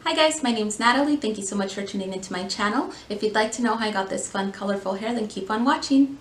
Hi guys, my name is Natalie. Thank you so much for tuning into my channel. If you'd like to know how I got this fun colorful hair, then keep on watching.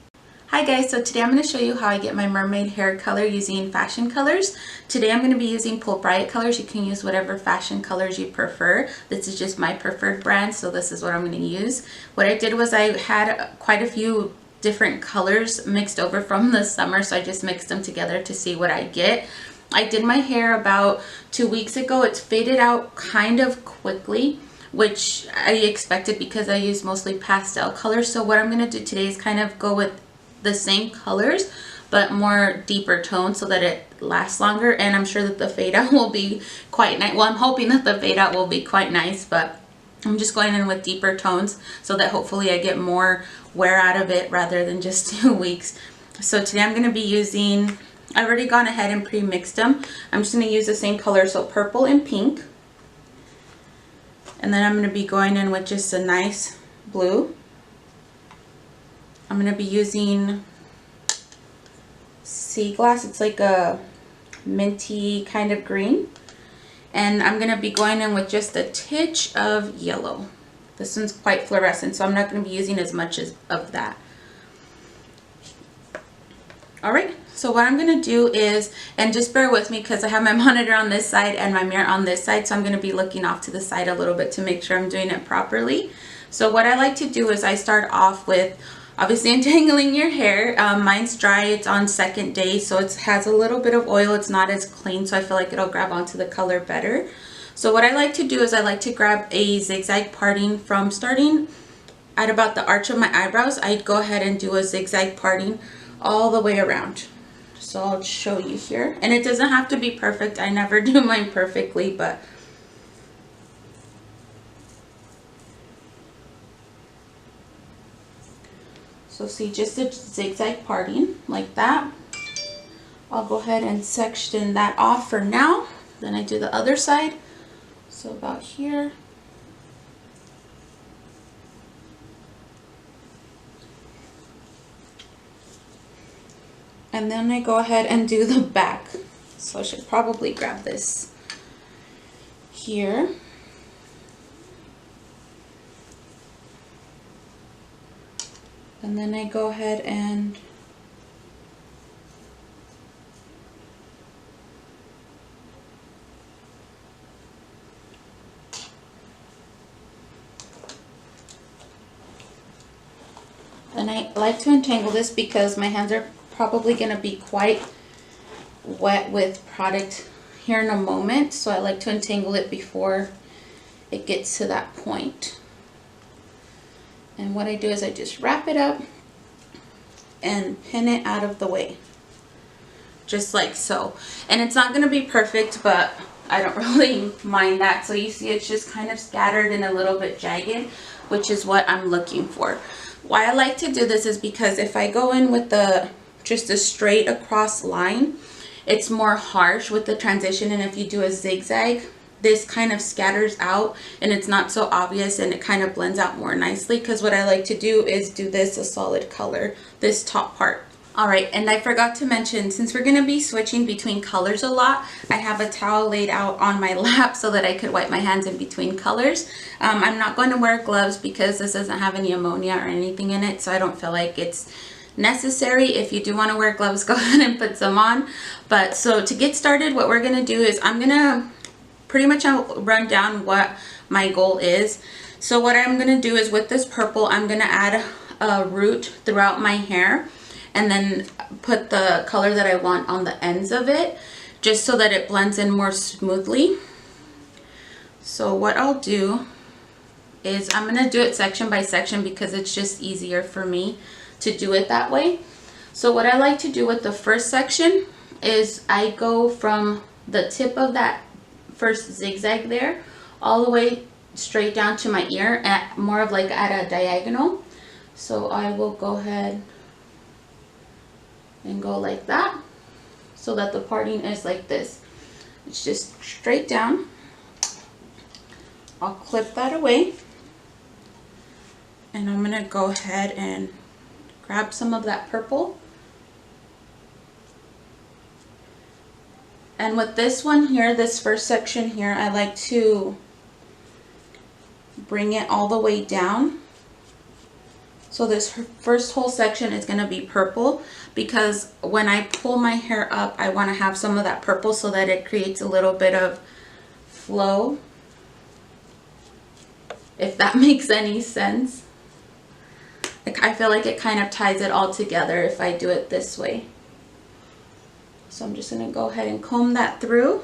Hi guys, so today I'm going to show you how I get my mermaid hair color using fashion colors. Today I'm going to be using Pulp Riot colors. You can use whatever fashion colors you prefer. This is just my preferred brand, so this is what I'm going to use. What I did was I had quite a few different colors mixed over from the summer, so I just mixed them together to see what I get. I did my hair about 2 weeks ago. It's faded out kind of quickly, which I expected because I use mostly pastel colors. So what I'm going to do today is kind of go with the same colors but more deeper tones so that it lasts longer, and I'm sure that the fade out will be quite nice. Well, I'm hoping that the fade out will be quite nice, but I'm just going in with deeper tones so that hopefully I get more wear out of it rather than just 2 weeks. So today I'm going to be using, I've already gone ahead and pre-mixed them. I'm just going to use the same color, so purple and pink. And then I'm going to be going in with just a nice blue. I'm going to be using Seaglass. It's like a minty kind of green. And I'm going to be going in with just a titch of yellow. This one's quite fluorescent, so I'm not going to be using as much of that. Alright, so what I'm going to do is, and just bear with me because I have my monitor on this side and my mirror on this side, so I'm going to be looking off to the side a little bit to make sure I'm doing it properly. So what I like to do is I start off with obviously untangling your hair. Mine's dry, it's on second day, so it has a little bit of oil. It's not as clean, so I feel like it'll grab onto the color better. So what I like to do is I like to grab a zigzag parting from starting at about the arch of my eyebrows. I'd go ahead and do a zigzag parting all the way around. So I'll show you here, and it doesn't have to be perfect. I never do mine perfectly, but so see, just a zigzag parting like that. I'll go ahead and section that off for now. Then I do the other side, so about here. And then I go ahead and do the back. So I should probably grab this here. And then I go ahead and I like to untangle this because my hands are probably going to be quite wet with product here in a moment, so I like to untangle it before it gets to that point. And what I do is I just wrap it up and pin it out of the way, just like so. And it's not going to be perfect, but I don't really mind that. So you see it's just kind of scattered and a little bit jagged, which is what I'm looking for. Why I like to do this is because if I go in with just a straight across line, it's more harsh with the transition, and if you do a zigzag, this kind of scatters out and it's not so obvious, and it kind of blends out more nicely, because what I like to do is do this a solid color, this top part. Alright, and I forgot to mention, since we're going to be switching between colors a lot, I have a towel laid out on my lap so that I could wipe my hands in between colors. I'm not going to wear gloves because this doesn't have any ammonia or anything in it, so I don't feel like it's necessary. If you do want to wear gloves, go ahead and put some on. But so to get started, what we're going to do is I'm going to pretty much run down what my goal is. So what I'm going to do is with this purple, I'm going to add a root throughout my hair and then put the color that I want on the ends of it, just so that it blends in more smoothly. So what I'll do is I'm going to do it section by section because it's just easier for me to do it that way. So what I like to do with the first section is I go from the tip of that first zigzag there all the way straight down to my ear, at more of like at a diagonal. So I will go ahead and go like that so that the parting is like this. It's just straight down. I'll clip that away, and I'm gonna go ahead and grab some of that purple. And with this one here, this first section here, I like to bring it all the way down. So this first whole section is going to be purple, because when I pull my hair up, I want to have some of that purple so that it creates a little bit of flow, if that makes any sense. I feel like it kind of ties it all together if I do it this way. So I'm just going to go ahead and comb that through.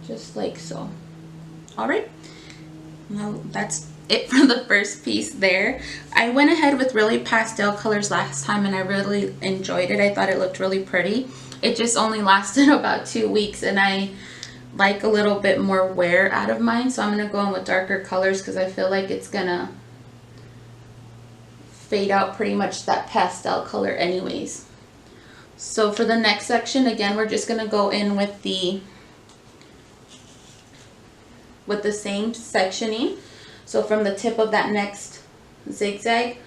Just like so. All right, now that's it for the first piece there. I went ahead with really pastel colors last time and I really enjoyed it. I thought it looked really pretty. It just only lasted about 2 weeks and I like a little bit more wear out of mine, so I'm gonna go in with darker colors because I feel like it's gonna fade out pretty much that pastel color anyways. So for the next section, again, we're just gonna go in with the same sectioning. So from the tip of that next zigzag,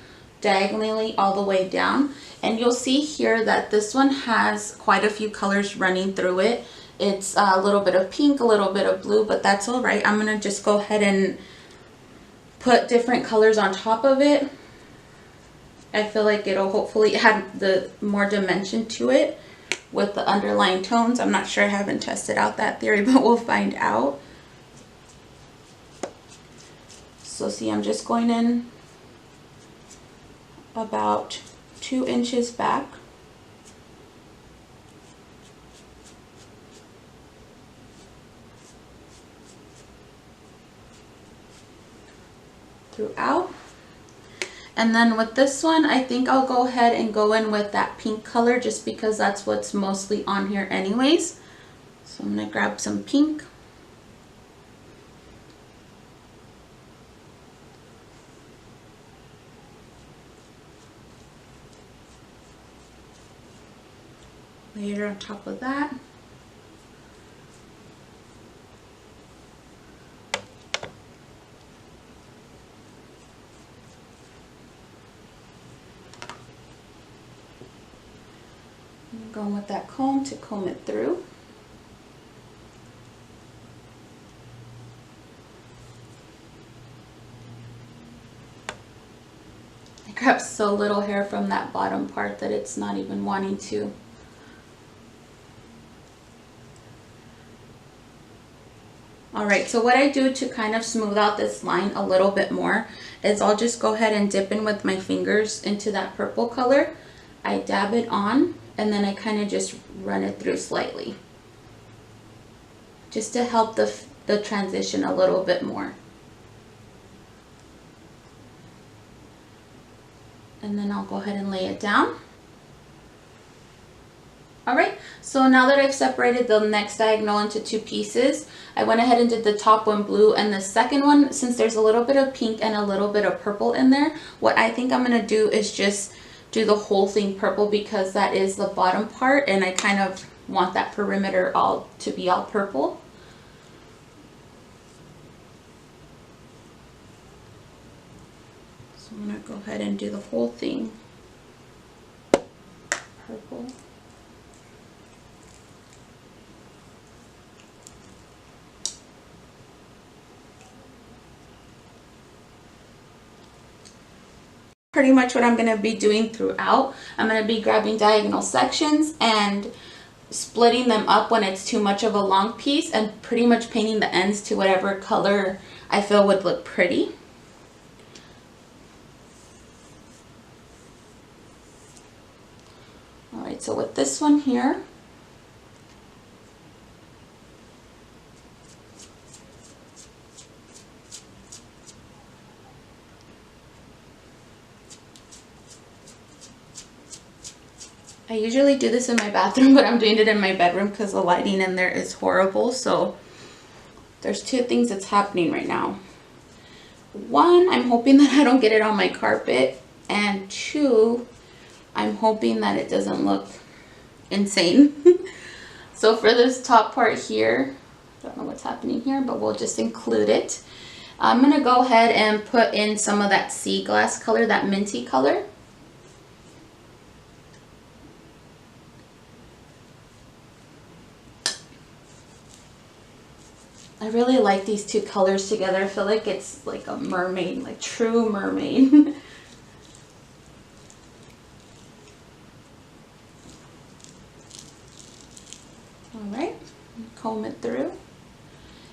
diagonally all the way down. And you'll see here that this one has quite a few colors running through it. It's a little bit of pink, a little bit of blue, but that's all right. I'm gonna just go ahead and put different colors on top of it. I feel like it'll hopefully add the more dimension to it with the underlying tones. I'm not sure, I haven't tested out that theory, but we'll find out. So see, I'm just going in about 2 inches back. Throughout. And then with this one, I think I'll go ahead and go in with that pink color just because that's what's mostly on here anyways. So I'm gonna grab some pink. Layer on top of that. I'm going with that comb to comb it through. I grabbed so little hair from that bottom part that it's not even wanting to. Alright, so what I do to kind of smooth out this line a little bit more is I'll just go ahead and dip in with my fingers into that purple color. I dab it on and then I kind of just run it through slightly, just to help the transition a little bit more. And then I'll go ahead and lay it down. Alright, so now that I've separated the next diagonal into 2 pieces, I went ahead and did the top one blue and the second one, since there's a little bit of pink and a little bit of purple in there, what I think I'm going to do is just do the whole thing purple because that is the bottom part and I kind of want that perimeter all to be all purple. So I'm going to go ahead and do the whole thing purple. Pretty much what I'm going to be doing throughout. I'm going to be grabbing diagonal sections and splitting them up when it's too much of a long piece and pretty much painting the ends to whatever color I feel would look pretty. Alright, so with this one here, I usually do this in my bathroom, but I'm doing it in my bedroom because the lighting in there is horrible. So there's 2 things that's happening right now. 1, I'm hoping that I don't get it on my carpet. And 2, I'm hoping that it doesn't look insane. So for this top part here, I don't know what's happening here, but we'll just include it. I'm going to go ahead and put in some of that Seaglass color, that minty color. I really like these two colors together. I feel like it's like a mermaid, like true mermaid. Alright, comb it through.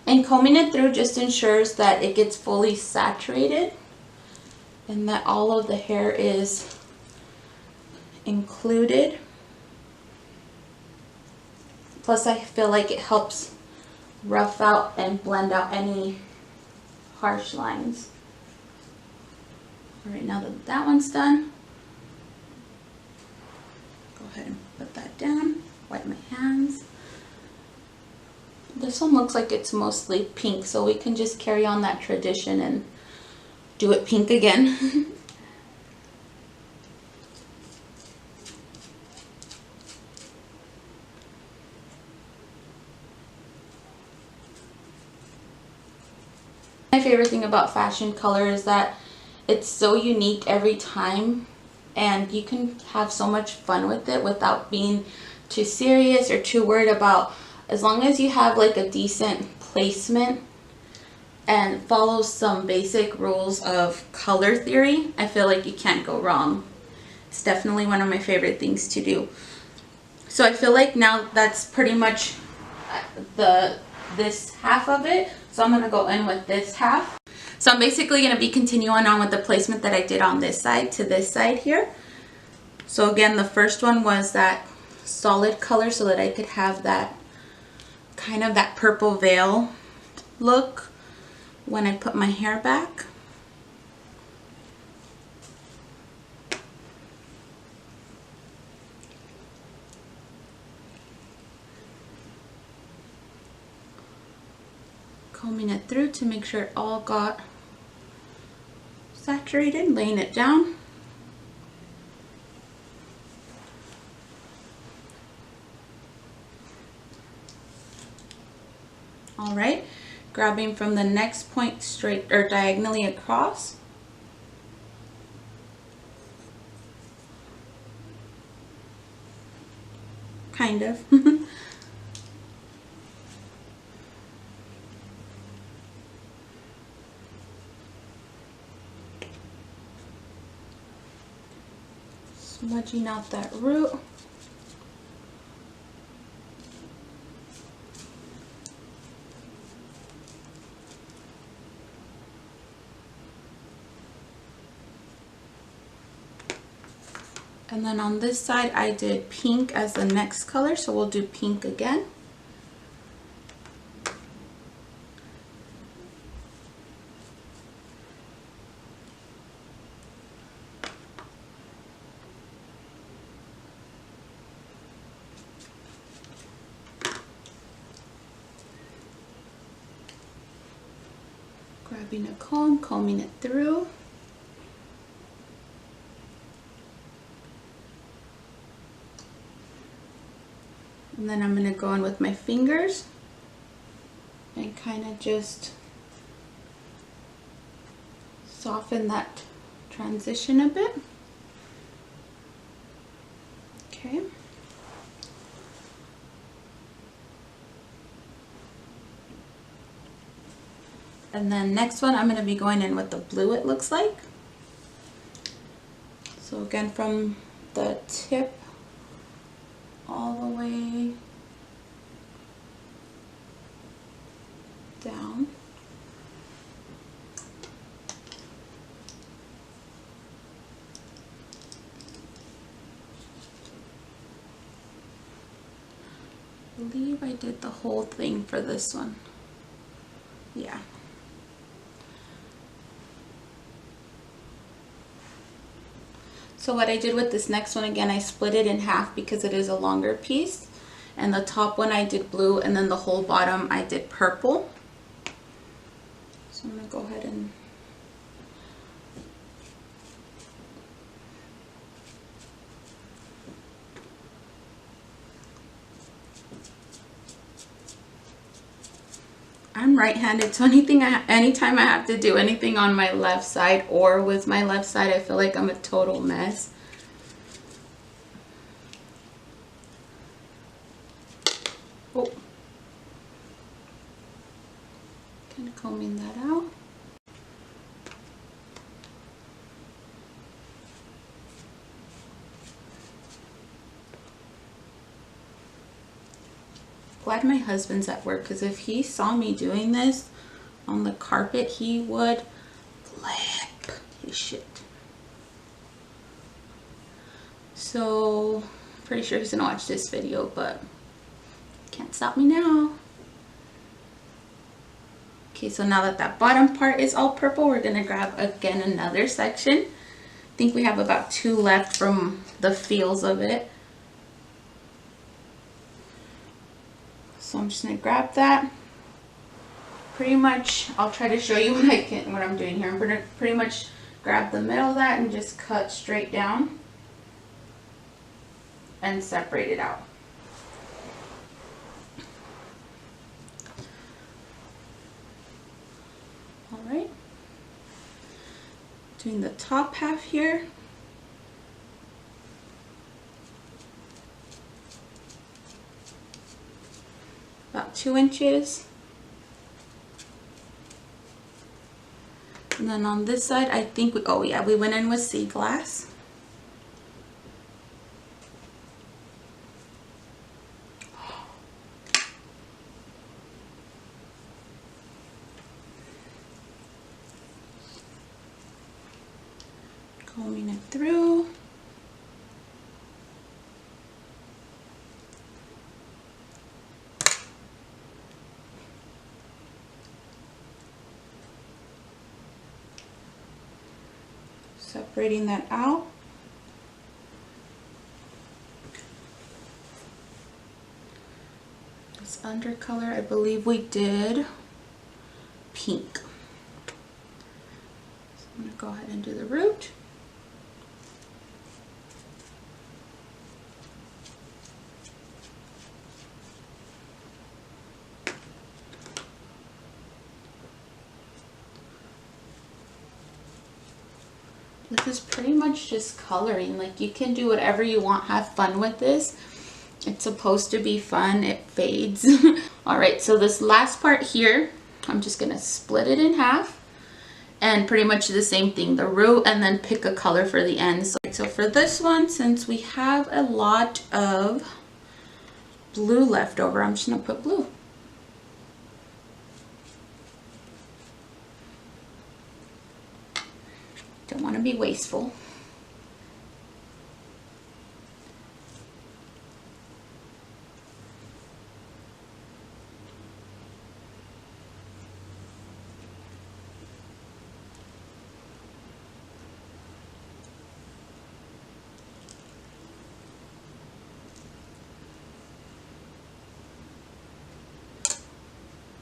And combing it through just ensures that it gets fully saturated and that all of the hair is included. Plus I feel like it helps rough out and blend out any harsh lines. Alright, now that that one's done, go ahead and put that down, wipe my hands. This one looks like it's mostly pink, so we can just carry on that tradition and do it pink again. My favorite thing about fashion color is that it's so unique every time, and you can have so much fun with it without being too serious or too worried about. As long as you have like a decent placement and follow some basic rules of color theory, I feel like you can't go wrong. It's definitely one of my favorite things to do. So I feel like now that's pretty much this half of it. So I'm going to go in with this half. So I'm basically going to be continuing on with the placement that I did on this side to this side here. So again, the first one was that solid color so that I could have that kind of that purple veil look when I put my hair back. Combing it through to make sure it all got saturated, laying it down. Alright, grabbing from the next point straight or diagonally across. Kind of. Smudging out that root. And then on this side I did pink as the next color, so we'll do pink again. Grabbing a comb, combing it through. And then I'm going to go in with my fingers and kind of just soften that transition a bit. Okay. And then next one I'm going to be going in with the blue, it looks like. So again, from the tip all the way down. I believe I did the whole thing for this one. Yeah. So what I did with this next one, again, I split it in half because it is a longer piece. And the top one I did blue, and then the whole bottom I did purple. So I'm going to go ahead and I'm am right-handed, so anytime I have to do anything on my left side or with my left side, I feel like I'm a total mess. Oh, kind of combing that out. Glad my husband's at work, because if he saw me doing this on the carpet, he would flip his shit. So, pretty sure he's gonna watch this video, but can't stop me now. Okay, so now that that bottom part is all purple, we're gonna grab again another section. I think we have about 2 left from the feels of it. So I'm just gonna grab that. Pretty much, I'll try to show you what I'm doing here. I'm gonna pretty much grab the middle of that and just cut straight down and separate it out. All right. Doing the top half here. About 2 inches. And then on this side, I think we went in with Seaglass. Combing it through. Separating that out. This undercolor, I believe we did pink. So I'm going to go ahead and do the root. This is pretty much just coloring. Like, you can do whatever you want, have fun with this. It's supposed to be fun. It fades. All right, so this last part here, I'm just gonna split it in half and pretty much the same thing, the root, and then pick a color for the end. So for this one, since we have a lot of blue left over, I'm just gonna put blue. Don't want to be wasteful.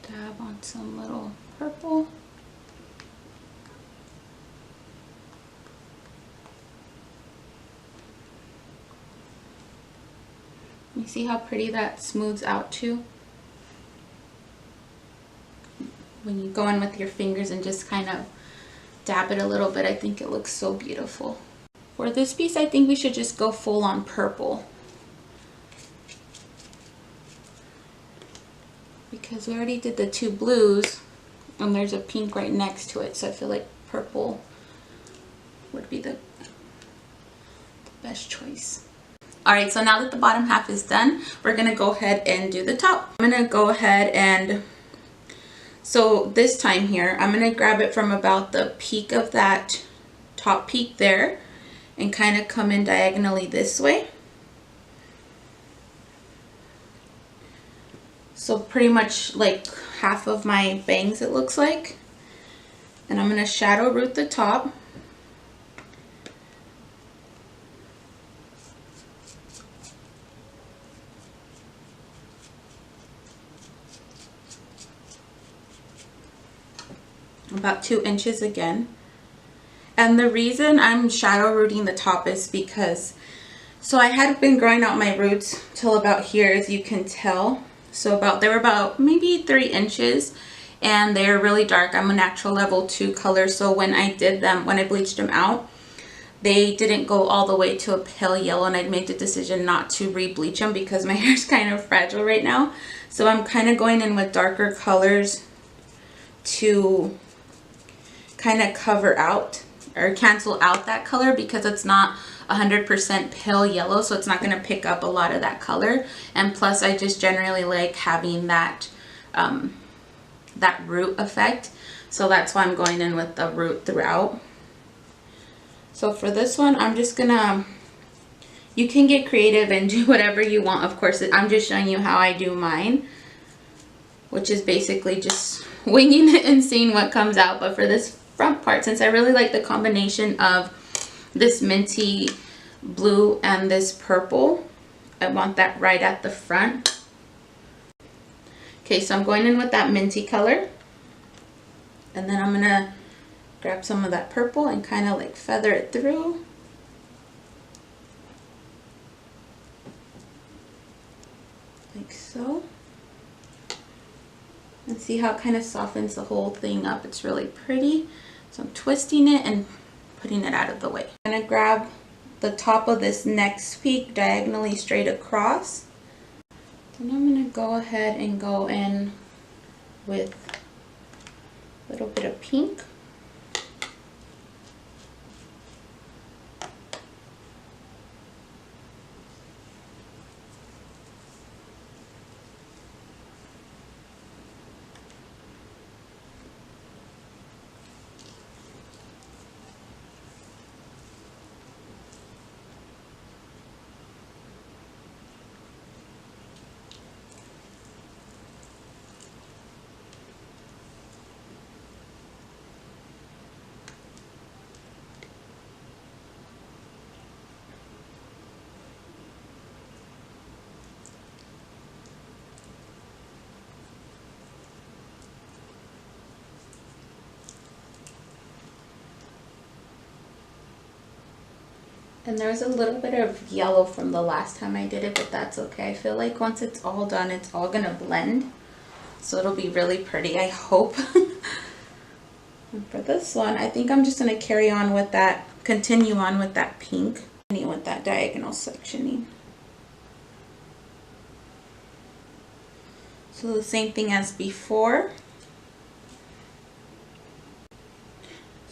Dab on some little purple. You see how pretty that smooths out too? When you go in with your fingers and just kind of dab it a little bit, I think it looks so beautiful. For this piece, I think we should just go full on purple, because we already did the 2 blues and there's a pink right next to it, so I feel like purple would be the best choice. Alright, so now that the bottom half is done, we're going to go ahead and do the top. I'm going to go ahead and, so this time here, I'm going to grab it from about the peak of that top peak there and kind of come in diagonally this way. So pretty much like half of my bangs, it looks like. And I'm going to shadow root the top. About 2 inches again. And the reason I'm shadow rooting the top is because, so I had been growing out my roots till about here, as you can tell. So they were about maybe 3 inches, and they're really dark. I'm a natural level 2 color, so when I bleached them out, they didn't go all the way to a pale yellow, and I'd made the decision not to re-bleach them because my hair is kind of fragile right now. So I'm kind of going in with darker colors to kind of cover out or cancel out that color, because it's not 100% pale yellow, so it's not going to pick up a lot of that color. And plus I just generally like having that that root effect, so that's why I'm going in with the root throughout. So for this one, I'm just gonna, you can get creative and do whatever you want, of course. I'm just showing you how I do mine, which is basically just winging it and seeing what comes out. But for this front part, since I really like the combination of this minty blue and this purple, I want that right at the front. Okay, so I'm going in with that minty color, and then I'm gonna grab some of that purple and kind of like feather it through. Like so. And see how it kind of softens the whole thing up. It's really pretty. So I'm twisting it and putting it out of the way. I'm gonna grab the top of this next peak diagonally straight across. Then I'm gonna go ahead and go in with a little bit of pink. And there's a little bit of yellow from the last time I did it, but that's okay. I feel like once it's all done, it's all gonna blend. So it'll be really pretty, I hope. And for this one, I think I'm just gonna carry on with that, continue on with that pink, continue with that diagonal sectioning. So the same thing as before.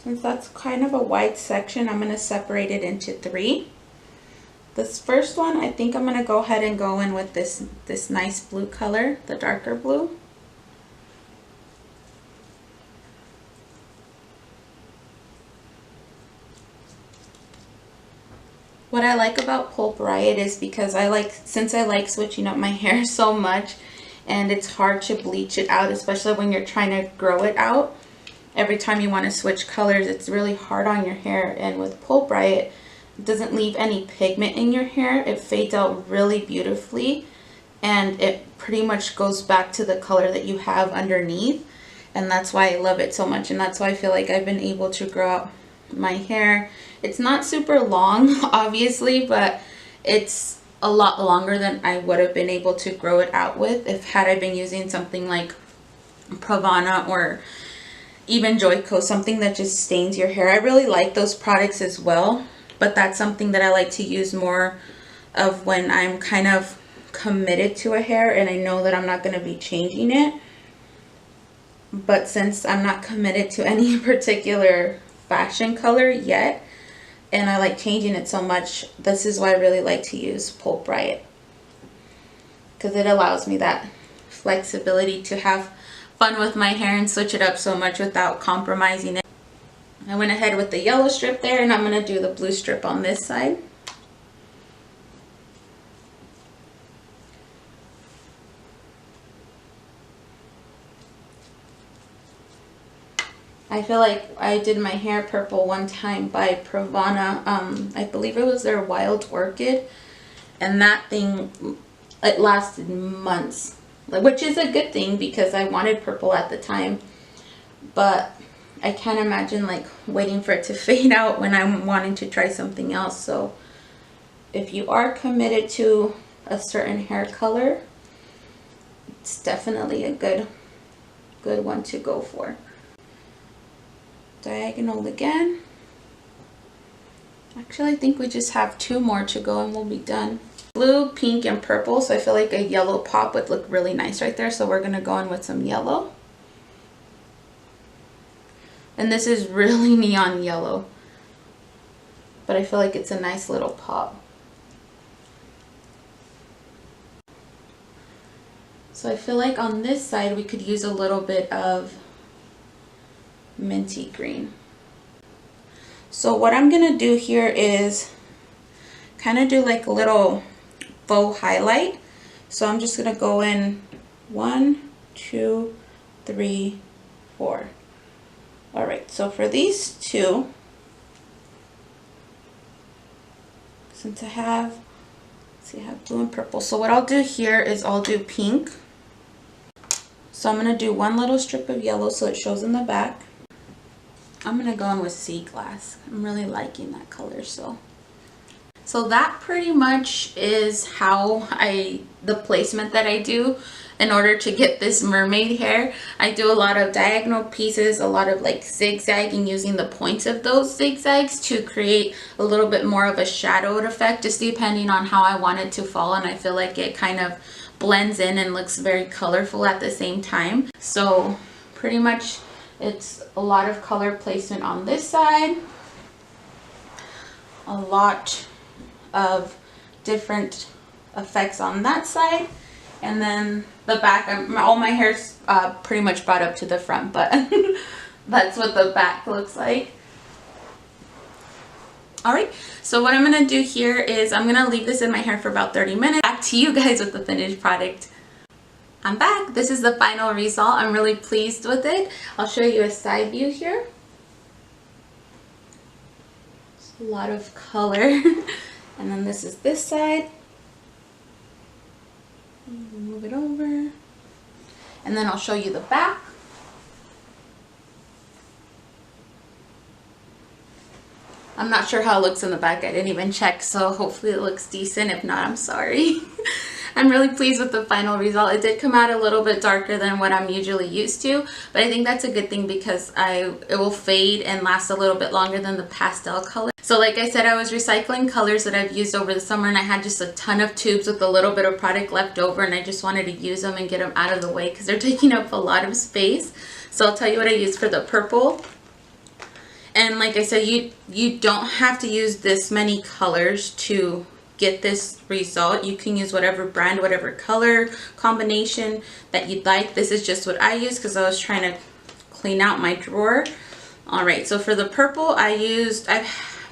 Since that's kind of a wide section, I'm going to separate it into 3. This first one, I think I'm going to go ahead and go in with this nice blue color, the darker blue. What I like about Pulp Riot is because since I like switching up my hair so much, and it's hard to bleach it out, especially when you're trying to grow it out. Every time you want to switch colors, it's really hard on your hair. And with Pulp Riot, it doesn't leave any pigment in your hair. It fades out really beautifully, and it pretty much goes back to the color that you have underneath. And that's why I love it so much, and that's why I feel like I've been able to grow out my hair. It's not super long, obviously, but it's a lot longer than I would have been able to grow it out with had I been using something like Nirvana or even Joico, something that just stains your hair. I really like those products as well, but that's something that I like to use more of when I'm kind of committed to a hair and I know that I'm not going to be changing it. But since I'm not committed to any particular fashion color yet, and I like changing it so much, this is why I really like to use Pulp Riot, because it allows me that flexibility to have fun with my hair and switch it up so much without compromising it. I went ahead with the yellow strip there, and I'm going to do the blue strip on this side. I feel like I did my hair purple one time by Nirvana. I believe it was their Wild Orchid, and that thing, it lasted months, which is a good thing because I wanted purple at the time, but I can't imagine like waiting for it to fade out when I'm wanting to try something else. So if you are committed to a certain hair color, it's definitely a good good one to go for. Diagonal again. Actually, I think we just have 2 more to go and we'll be done. Blue, pink, and purple, so I feel like a yellow pop would look really nice right there, so we're going to go in with some yellow. And this is really neon yellow, but I feel like it's a nice little pop. So I feel like on this side we could use a little bit of minty green. So what I'm gonna do here is kind of do like a little faux highlight. So I'm just gonna go in 1, 2, 3, 4. All right, so for these 2, since I have, see, I have blue and purple. So what I'll do here is I'll do pink. So I'm gonna do 1 little strip of yellow so it shows in the back. I'm gonna go in with Seaglass. I'm really liking that color, so that pretty much is how the placement that I do in order to get this mermaid hair. I do a lot of diagonal pieces, a lot of like zigzagging, using the points of those zigzags to create a little bit more of a shadowed effect, just depending on how I want it to fall, and I feel like it kind of blends in and looks very colorful at the same time. So pretty much it's a lot of color placement on this side, a lot of different effects on that side, and then the back, all my hair's pretty much brought up to the front, but that's what the back looks like. Alright, so what I'm going to do here is I'm going to leave this in my hair for about 30 minutes. Back to you guys with the finished product. I'm back. This is the final result. I'm really pleased with it. I'll show you a side view here. It's a lot of color. And then this is this side. Move it over. And then I'll show you the back. I'm not sure how it looks in the back. I didn't even check, so hopefully it looks decent. If not, I'm sorry. I'm really pleased with the final result. It did come out a little bit darker than what I'm usually used to, but I think that's a good thing because it will fade and last a little bit longer than the pastel color. So like I said, I was recycling colors that I've used over the summer, and I had just a ton of tubes with a little bit of product left over, and I just wanted to use them and get them out of the way because they're taking up a lot of space. So I'll tell you what I used for the purple. And like I said, you don't have to use this many colors to get this result. You can use whatever brand, whatever color combination that you'd like. This is just what I use because I was trying to clean out my drawer. All right, so for the purple, I've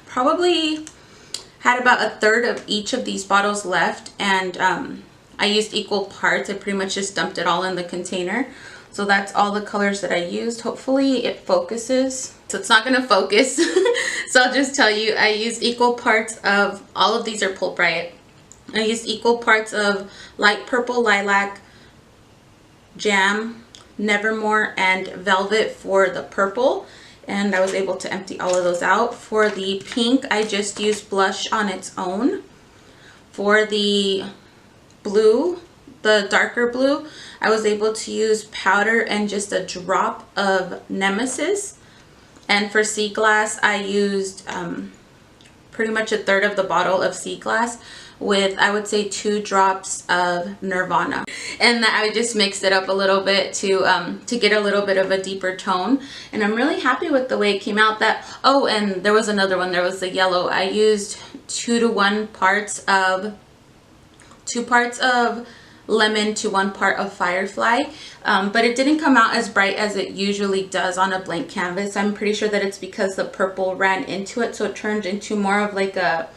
probably had about 1/3 of each of these bottles left, and I used equal parts. I pretty much just dumped it all in the container. So that's all the colors that I used. Hopefully it focuses. So it's not going to focus. So I'll just tell you, I used equal parts of, all of these are Pulp Riot. I used equal parts of light purple, lilac, jam, Nevermore, and velvet for the purple. And I was able to empty all of those out. For the pink, I just used blush on its own. For the blue, the darker blue, I was able to use powder and just a drop of Nemesis. And for Seaglass, I used pretty much 1/3 of the bottle of Seaglass with, I would say, 2 drops of Nirvana. And I just mixed it up a little bit to get a little bit of a deeper tone. And I'm really happy with the way it came out. Oh, and there was another one. There was the yellow. I used 2 to 1 parts of, 2 parts of lemon to 1 part of Firefly, but it didn't come out as bright as it usually does on a blank canvas. I'm pretty sure that it's because the purple ran into it, so it turned into more of like a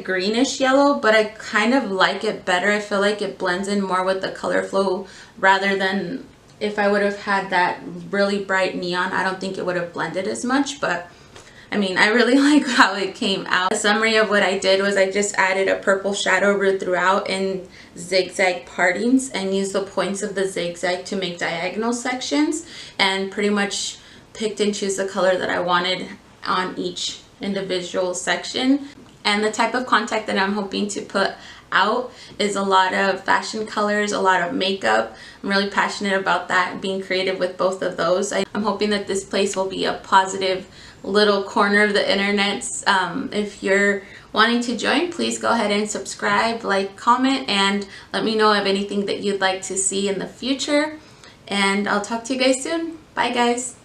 greenish yellow, but I kind of like it better. I feel like it blends in more with the color flow rather than if I would have had that really bright neon. I don't think it would have blended as much, but I mean, I really like how it came out. A summary of what I did was I just added a purple shadow root throughout in zigzag partings and used the points of the zigzag to make diagonal sections, and pretty much picked and choose the color that I wanted on each individual section. And the type of contact that I'm hoping to put out is a lot of fashion colors, a lot of makeup. I'm really passionate about that, being creative with both of those. I'm hoping that this place will be a positive little corner of the internet. If you're wanting to join, please go ahead and subscribe, like, comment, and let me know of anything that you'd like to see in the future. And I'll talk to you guys soon. Bye guys.